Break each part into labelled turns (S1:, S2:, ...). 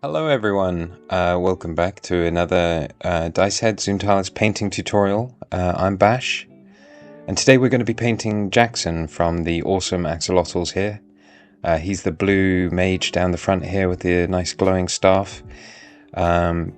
S1: Hello everyone, welcome back to another Diceheads painting tutorial. I'm Bash, and today we're going to be painting Jaxxon from the awesome Axolotls here. He's the blue mage down the front here with the nice glowing staff.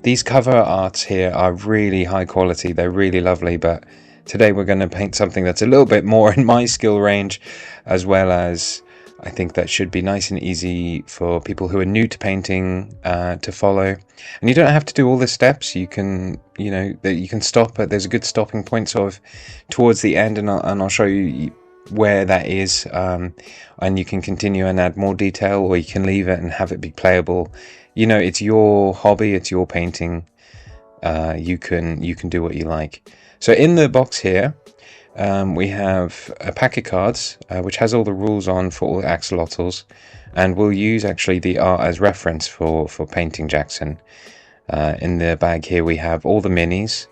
S1: These cover arts here are really high quality, they're really lovely, but today we're going to paint something that's a little bit more in my skill range, as well as I think that should be nice and easy for people who are new to painting to follow. And you don't have to do all the steps. You can, you can stop at. There's a good stopping point sort of towards the end, and I'll show you where that is. And you can continue and add more detail, or you can leave it and have it be playable. You know, it's your hobby. It's your painting. You can do what you like. So in the box here, we have a pack of cards which has all the rules on for all the axolotls, and we'll use actually the art as reference for painting Jaxxon. In the bag here we have all the minis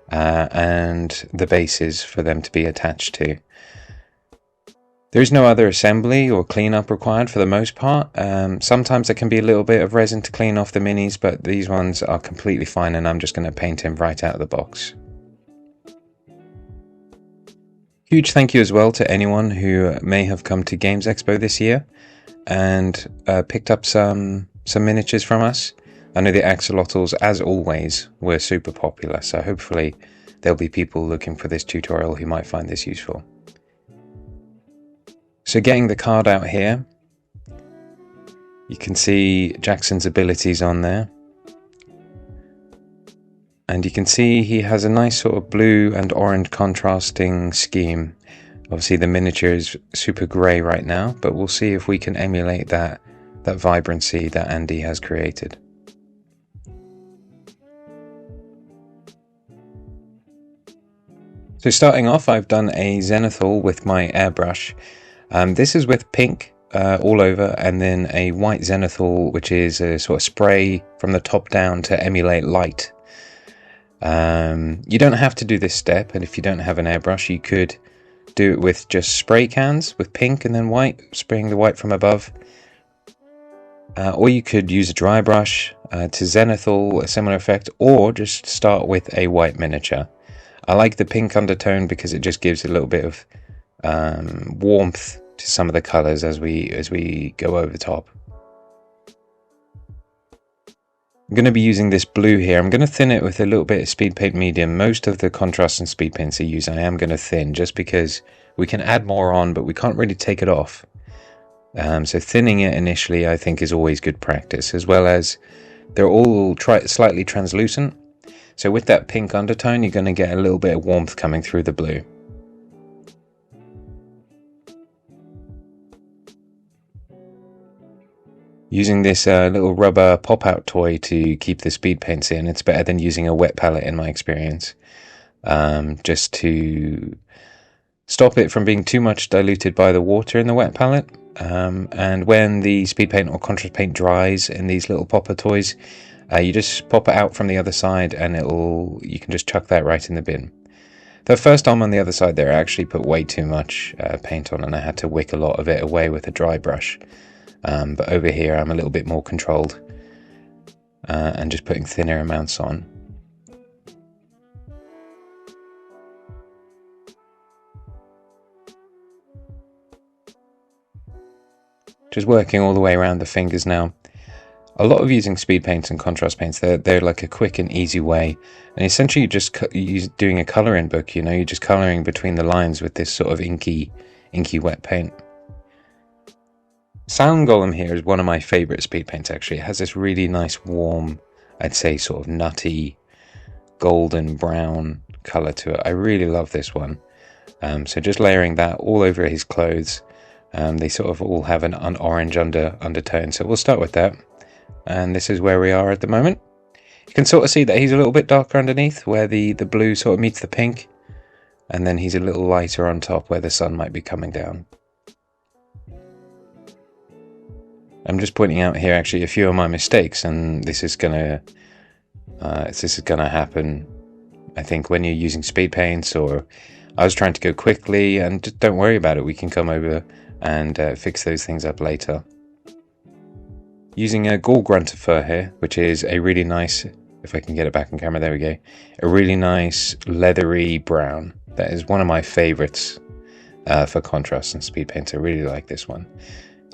S1: and the bases for them to be attached to. There is no other assembly or cleanup required for the most part. Sometimes there can be a little bit of resin to clean off the minis, but these ones are completely fine, and I'm just going to paint him right out of the box. Huge thank you as well to anyone who may have come to Games Expo this year and picked up some miniatures from us. I know the axolotls, as always, were super popular, so hopefully there'll be people looking for this tutorial who might find this useful. So getting the card out here, you can see Jaxxon's abilities on there. And you can see he has a nice sort of blue and orange contrasting scheme. Obviously the miniature is super grey right now, but we'll see if we can emulate that vibrancy that Andy has created. So starting off, I've done a zenithal with my airbrush. This is with pink all over, and then a white zenithal, which is a sort of spray from the top down to emulate light. You don't have to do this step, and if you don't have an airbrush, you could do it with just spray cans with pink and then white, spraying the white from above. Or you could use a dry brush to zenithal, a similar effect, or just start with a white miniature. I like the pink undertone because it just gives a little bit of warmth to some of the colours as we go over the top. I'm going to be using this blue here. I'm going to thin it with a little bit of speed paint medium. Most of the contrast and speed paints I use I am going to thin, just because we can add more on, but we can't really take it off. So thinning it initially I think is always good practice, as well as they're all slightly translucent. So with that pink undertone you're going to get a little bit of warmth coming through the blue. Using this little rubber pop-out toy to keep the speed paints in, it's better than using a wet palette in my experience, just to stop it from being too much diluted by the water in the wet palette. And when the speed paint or contrast paint dries in these little popper toys, you just pop it out from the other side, and you can just chuck that right in the bin. The first time on the other side there I actually put way too much paint on, and I had to wick a lot of it away with a dry brush. But over here I'm a little bit more controlled and just putting thinner amounts on. Just working all the way around the fingers now. A lot of using speed paints and contrast paints, they're like a quick and easy way, and essentially you're just doing a colouring book, you're just colouring between the lines with this sort of inky wet paint. Sound Golem here is one of my favourite speed paints actually. It has this really nice warm, I'd say sort of nutty, golden brown colour to it. I really love this one. So just layering that all over his clothes. They sort of all have an orange undertone, so we'll start with that. And this is where we are at the moment. You can sort of see that he's a little bit darker underneath, where the blue sort of meets the pink. And then he's a little lighter on top where the sun might be coming down. I'm just pointing out here actually a few of my mistakes, and this is gonna happen, I think, when you're using speed paints, or I was trying to go quickly, and just don't worry about it. We can come over and fix those things up later. Using a gall grunter fur here, which is a really nice, if I can get it back on camera, there we go, a really nice leathery brown. That is one of my favorites for contrast and speed paint. I really like this one.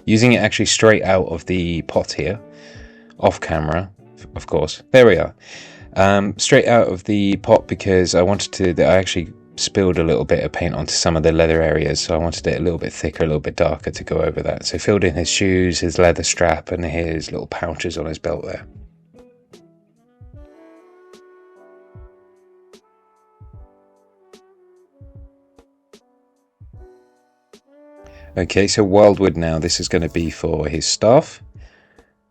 S1: Using it actually straight out of the pot here, off camera, of course. There we are. Straight out of the pot because I wanted to, I actually spilled a little bit of paint onto some of the leather areas, so I wanted it a little bit thicker, a little bit darker to go over that. So filled in his shoes, his leather strap, and his little pouches on his belt there. Okay, so wildwood now, this is going to be for his staff.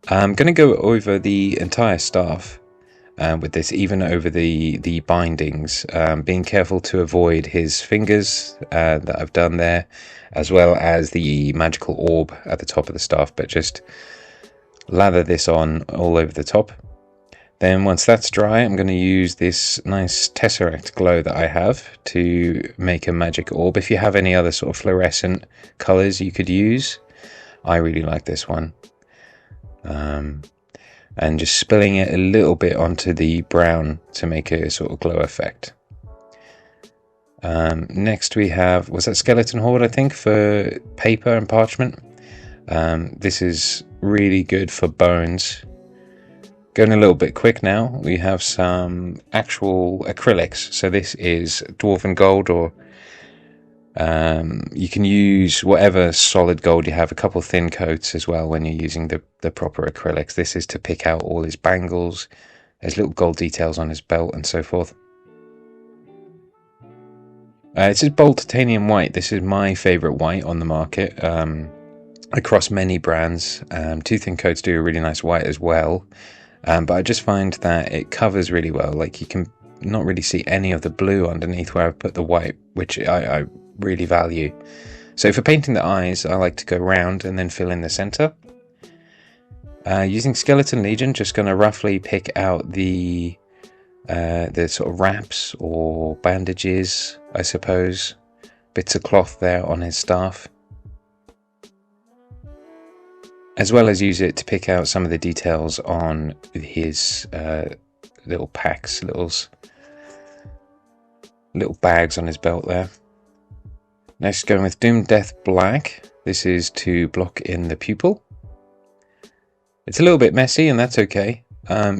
S1: I'm going to go over the entire staff with this, even over the bindings, being careful to avoid his fingers that I've done there, as well as the magical orb at the top of the staff, but just lather this on all over the top. Then once that's dry, I'm going to use this nice tesseract glow that I have to make a magic orb. If you have any other sort of fluorescent colours you could use, I really like this one. And just spilling it a little bit onto the brown to make a sort of glow effect. Next we have, was that skeleton horde, I think, for paper and parchment. This is really good for bones. Going a little bit quick now, we have some actual acrylics. So this is dwarven gold, or you can use whatever solid gold you have, a couple thin coats as well when you're using the proper acrylics. This is to pick out all his bangles, his little gold details on his belt and so forth. This is bold titanium white. This is my favourite white on the market across many brands. Two thin coats do a really nice white as well. But I just find that it covers really well. Like, you can not really see any of the blue underneath where I've put the white, which I really value. So for painting the eyes, I like to go round and then fill in the center. Using Skeleton Legion, just going to roughly pick out the sort of wraps or bandages, I suppose, bits of cloth there on his staff, as well as use it to pick out some of the details on his little packs, little bags on his belt there. Next, going with Doom Death Black. This is to block in the pupil. It's a little bit messy, and that's okay.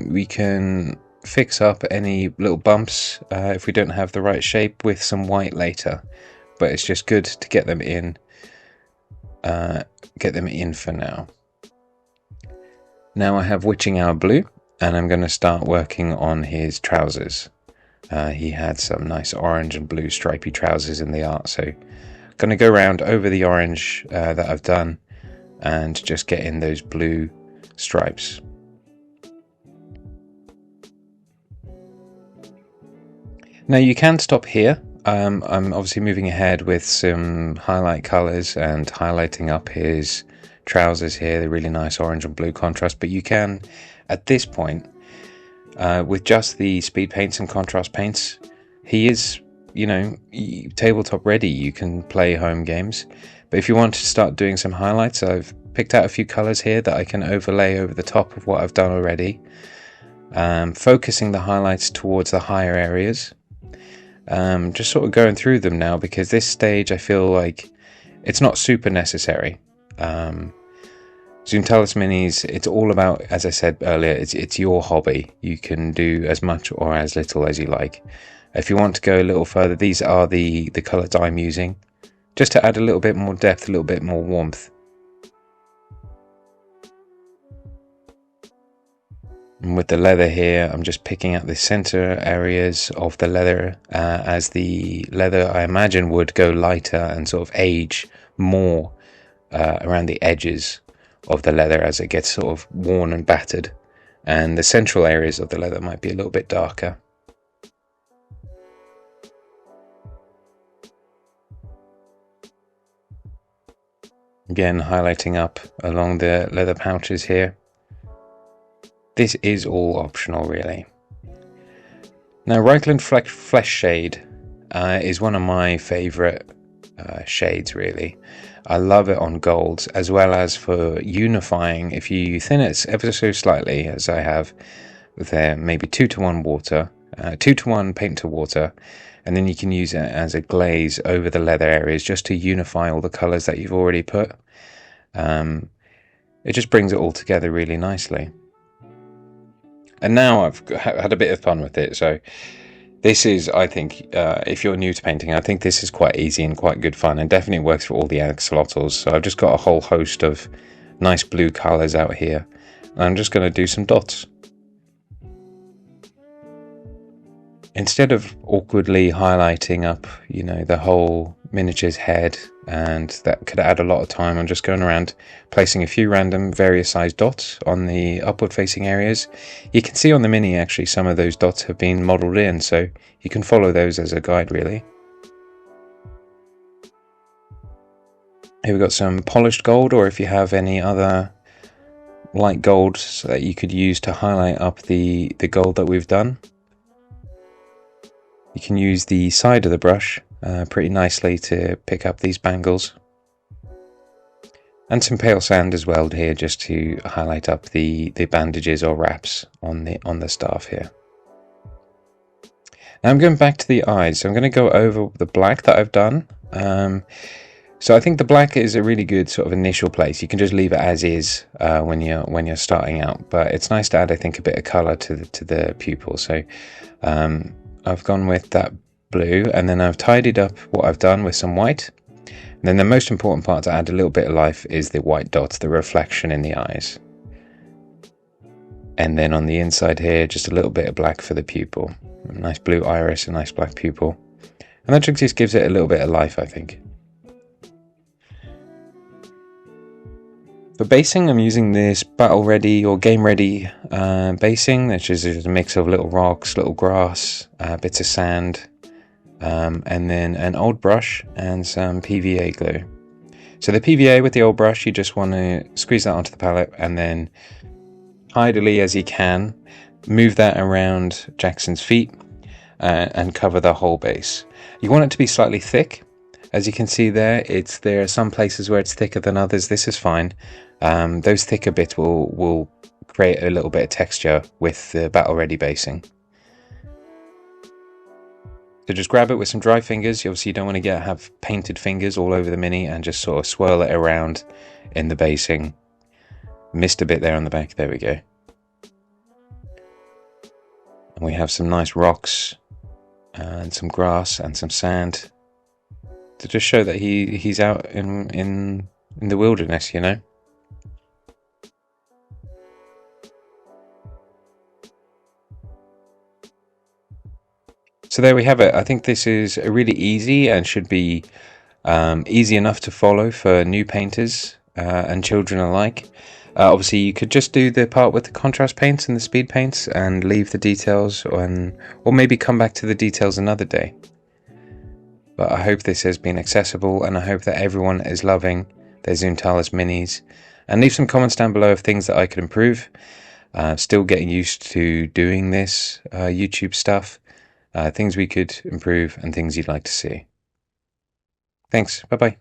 S1: We can fix up any little bumps if we don't have the right shape with some white later, but it's just good to get them in for now. Now I have Witching Hour Blue, and I'm going to start working on his trousers. He had some nice orange and blue stripy trousers in the art, so I'm going to go around over the orange that I've done and just get in those blue stripes. Now you can stop here. I'm obviously moving ahead with some highlight colours and highlighting up his trousers here, the really nice orange and blue contrast, but you can, at this point, with just the speed paints and contrast paints, he is, tabletop ready. You can play home games, but if you want to start doing some highlights, I've picked out a few colours here that I can overlay over the top of what I've done already, focusing the highlights towards the higher areas. Just sort of going through them now, because this stage I feel like it's not super necessary. Zoomtalis Minis, it's all about, as I said earlier, it's your hobby. You can do as much or as little as you like. If you want to go a little further, these are the colours I'm using, just to add a little bit more depth, a little bit more warmth. And with the leather here, I'm just picking out the center areas of the leather, as the leather, I imagine, would go lighter and sort of age more around the edges of the leather as it gets sort of worn and battered, and the central areas of the leather might be a little bit darker. Again, highlighting up along the leather pouches here. This is all optional, really. Now, Reichland Flesh Shade is one of my favourite shades, really. I love it on golds, as well as for unifying. If you thin it ever so slightly, as I have there, maybe 2-to-1 water, 2-to-1 paint to water, and then you can use it as a glaze over the leather areas just to unify all the colours that you've already put. It just brings it all together really nicely. And now I've had a bit of fun with it, so this is, I think, if you're new to painting, I think this is quite easy and quite good fun, and definitely works for all the axolotls. So I've just got a whole host of nice blue colours out here, and I'm just going to do some dots. Instead of awkwardly highlighting up, the whole miniature's head, and that could add a lot of time, I'm just going around placing a few random various sized dots on the upward facing areas. You can see on the mini actually some of those dots have been modelled in, so you can follow those as a guide really. Here we've got some polished gold, or if you have any other light gold that you could use to highlight up the gold that we've done. You can use the side of the brush pretty nicely to pick up these bangles. And some pale sand as well here, just to highlight up the bandages or wraps on the staff here. Now I'm going back to the eyes, so I'm going to go over the black that I've done. So I think the black is a really good sort of initial place. You can just leave it as is when you're starting out, but it's nice to add, I think, a bit of colour to the pupil. So I've gone with that blue, and then I've tidied up what I've done with some white. And then the most important part to add a little bit of life is the white dots, the reflection in the eyes. And then on the inside here, just a little bit of black for the pupil. A nice blue iris, a nice black pupil. And that just gives it a little bit of life, I think. For basing, I'm using this battle ready or game ready basing, which is a mix of little rocks, little grass, bits of sand, and then an old brush and some PVA glue. So the PVA with the old brush, you just want to squeeze that onto the palette, and then tidily as you can, move that around Jaxxon's feet and cover the whole base. You want it to be slightly thick. As you can see there are some places where it's thicker than others. This is fine. Those thicker bits will create a little bit of texture with the battle ready basing. So just grab it with some dry fingers. Obviously you don't want to have painted fingers all over the mini, and just sort of swirl it around in the basing. Missed a bit there on the back. There we go. And we have some nice rocks and some grass and some sand to just show that he's out in the wilderness, So there we have it. I think this is really easy and should be easy enough to follow for new painters and children alike. Obviously you could just do the part with the contrast paints and the speed paints and leave the details, or maybe come back to the details another day. But I hope this has been accessible, and I hope that everyone is loving their Zoomtalis minis. And leave some comments down below of things that I could improve. Still getting used to doing this YouTube stuff. Things we could improve and things you'd like to see. Thanks. Bye-bye.